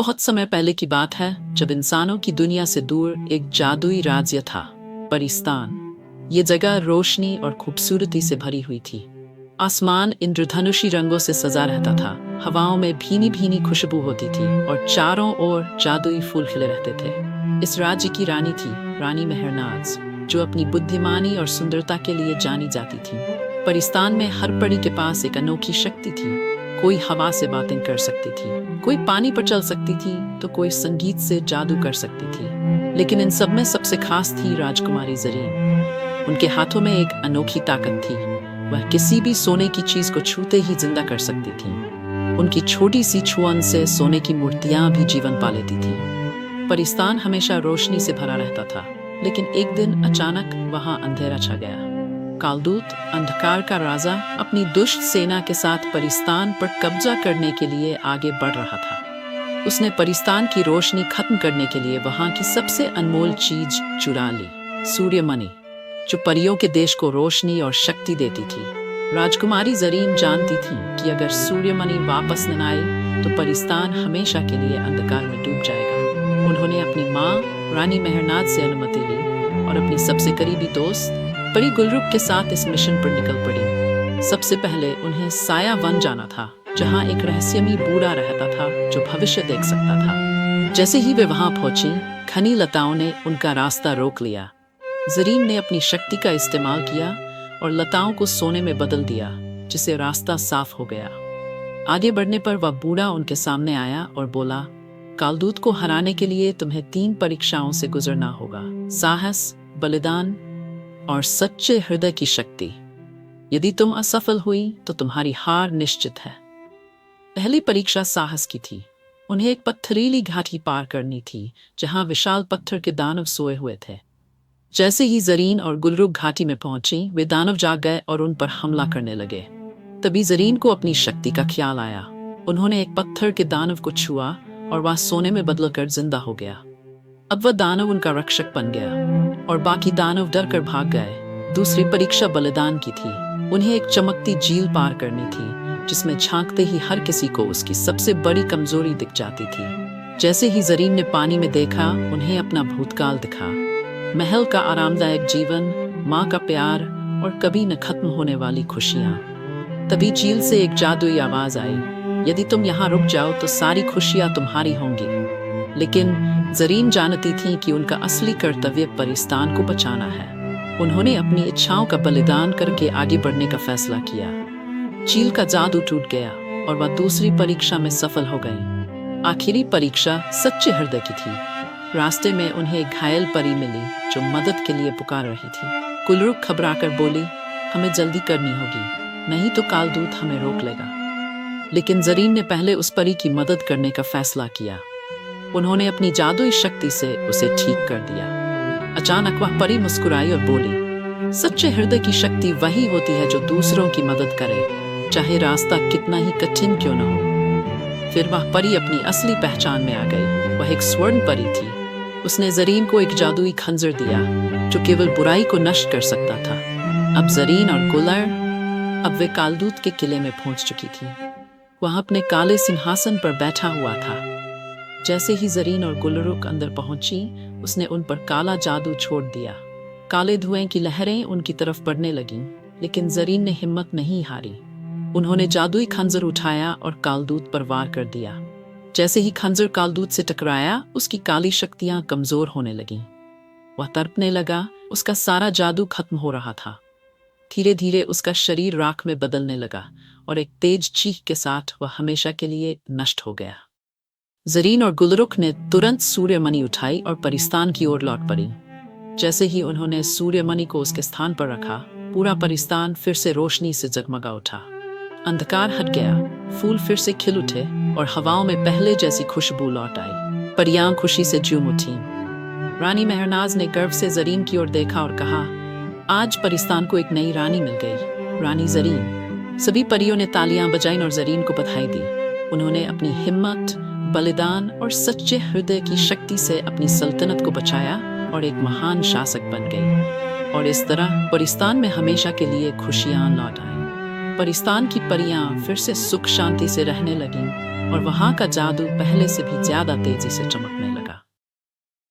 बहुत समय पहले की बात है, जब इंसानों की दुनिया से दूर एक जादुई राज्य था, परिस्तान। ये जगह रोशनी और खूबसूरती से भरी हुई थी। आसमान इंद्रधनुषी रंगों से सजा रहता था, हवाओं में भीनी भीनी खुशबू होती थी और चारों ओर जादुई फूल खिले रहते थे। इस राज्य की रानी थी रानी मेहरनाज, जो अपनी बुद्धिमानी और सुंदरता के लिए जानी जाती थी। परिस्तान में हर परी के पास एक अनोखी शक्ति थी। कोई हवा से बातें कर सकती थी, कोई पानी पर चल सकती थी, तो कोई संगीत से जादू कर सकती थी। लेकिन इन सब में सबसे खास थी राजकुमारी ज़रीन। उनके हाथों में एक अनोखी ताकत थी। वह किसी भी सोने की चीज को छूते ही जिंदा कर सकती थी। उनकी छोटी सी छुअन से सोने की मूर्तियां भी जीवन पा लेती थी। परिस्तान हमेशा रोशनी से भरा रहता था, लेकिन एक दिन अचानक वहां अंधेरा छा गया। कालदूत, अंधकार का राजा, अपनी दुष्ट सेना के साथ परिस्तान पर कब्जा करने के लिए आगे बढ़ रहा था। उसने परिस्तान की रोशनी खत्म करने के लिए वहां की सबसे अनमोल चीज चुरा ली, सूर्यमणि, जो परियों के देश को रोशनी और शक्ति देती थी। राजकुमारी ज़रीन जानती थी कि अगर सूर्यमणि वापस न आए तो परिस्तान हमेशा के लिए अंधकार में डूब जाएगा। उन्होंने अपनी माँ रानी मेहरनाज से अनुमति ली और अपनी सबसे करीबी दोस्त परी गुलरुख के साथ इस मिशन पर निकल पड़ी। सबसे पहले उन्हें साया वन जाना था, जहाँ एक रहस्यमयी बूढ़ा रहता था जो भविष्य देख सकता था। जैसे ही वे वहां पहुंची, घनी लताओं ने उनका रास्ता रोक लिया। ज़रीन ने अपनी शक्ति का इस्तेमाल किया और लताओं को सोने में बदल दिया, जिससे रास्ता साफ हो गया। आगे बढ़ने पर वह बूढ़ा उनके सामने आया और बोला, कालदूत को हराने के लिए तुम्हें 3 परीक्षाओं से गुजरना होगा: साहस, बलिदान और सच्चे हृदय की शक्ति। यदि तुम असफल हुई तो तुम्हारी हार निश्चित है। पहली परीक्षा साहस की थी। उन्हें एक पत्थरीली घाटी पार करनी थी, जहां विशाल पत्थर के दानव सोए हुए थे। जैसे ही ज़रीन और गुलरुख घाटी में पहुंची, वे दानव जाग गए और उन पर हमला करने लगे। तभी ज़रीन को अपनी शक्ति का ख्याल आया। उन्होंने एक पत्थर के दानव को छुआ और वह सोने में बदलकर जिंदा हो गया। अब वह दानव उनका रक्षक बन गया और बाकी दानव डर कर भाग गए। दूसरी परीक्षा बलिदान की थी। उन्हें एक चमकती झील पार करनी थी, जिसमें झांकते ही हर किसी को उसकी सबसे बड़ी कमजोरी दिख जाती थी। जैसे ही ज़रीन ने पानी में देखा, उन्हें अपना भूतकाल दिखा। महल का आरामदायक जीवन, माँ का प्यार और कभी न खत्म होने वाली खुशियाँ। तभी झील से एक जादुई आवाज आई, यदि तुम यहाँ रुक जाओ तो सारी खुशियाँ तुम्हारी होंगी। लेकिन ज़रीन जानती थी कि उनका असली कर्तव्य परिस्तान को बचाना है। उन्होंने अपनी इच्छाओं का बलिदान करके आगे बढ़ने का फैसला किया। झील का जादू टूट गया और वह दूसरी परीक्षा में सफल हो गई। आखिरी परीक्षा सच्चे हृदय की थी। रास्ते में उन्हें एक घायल परी मिली जो मदद के लिए पुकार रही थी। गुलरुख घबराकर बोली, हमें जल्दी करनी होगी, नहीं तो कालदूत हमें रोक लेगा। लेकिन ज़रीन ने पहले उस परी की मदद करने का फैसला किया। उन्होंने अपनी जादुई शक्ति से उसे ठीक कर दिया। अचानक वह परी मुस्कुराई और बोली, सच्चे हृदय की शक्ति वही होती है जो दूसरों की मदद करे, चाहे रास्ता कितना ही कठिन क्यों न हो। फिर वह परी अपनी असली पहचान में आ गई। वह एक स्वर्ण परी थी। उसने ज़रीन को एक जादुई खंजर दिया जो केवल बुराई को नष्ट कर सकता था। अब ज़रीन और गुलर, अब वे कालदूत के किले में पहुंच चुकी थी। वह अपने काले सिंहासन पर बैठा हुआ था। जैसे ही ज़रीन और गुलरुख अंदर पहुंची, उसने उन पर काला जादू छोड़ दिया। काले धुएं की लहरें उनकी तरफ बढ़ने लगीं, लेकिन ज़रीन ने हिम्मत नहीं हारी। उन्होंने जादुई खंजर उठाया और कालदूत पर वार कर दिया। जैसे ही खंजर कालदूत से टकराया, उसकी काली शक्तियां कमजोर होने लगीं। वह तड़पने लगा, उसका सारा जादू खत्म हो रहा था। धीरे धीरे उसका शरीर राख में बदलने लगा और एक तेज चीख के साथ वह हमेशा के लिए नष्ट हो गया। ज़रीन और गुलरुख ने तुरंत सूर्यमणि उठाई और परिस्तान की ओर लौट पड़ी। जैसे ही उन्होंने सूर्यमणि को उसके स्थान पर रखा, पूरा परिस्तान फिर से रोशनी से जगमगा उठा। अंधकार हट गया, फूल फिर से खिल उठे और हवाओं में पहले जैसी खुशबू लौट आई। परियां खुशी से झूम उठीं। रानी मेहरनाज ने गर्व से ज़रीन की ओर देखा और कहा, आज परिस्तान को एक नई रानी मिल गई, रानी ज़रीन। सभी परियों ने तालियां बजाईं और ज़रीन को बधाई दी। उन्होंने अपनी हिम्मत, बलिदान और सच्चे हृदय की शक्ति से अपनी सल्तनत को बचाया और एक महान शासक बन गई। और इस तरह परिस्तान में हमेशा के लिए खुशियां लौट आईं। परिस्तान की परियां फिर से सुख शांति से रहने लगीं और वहां का जादू पहले से भी ज्यादा तेजी से चमकने लगा।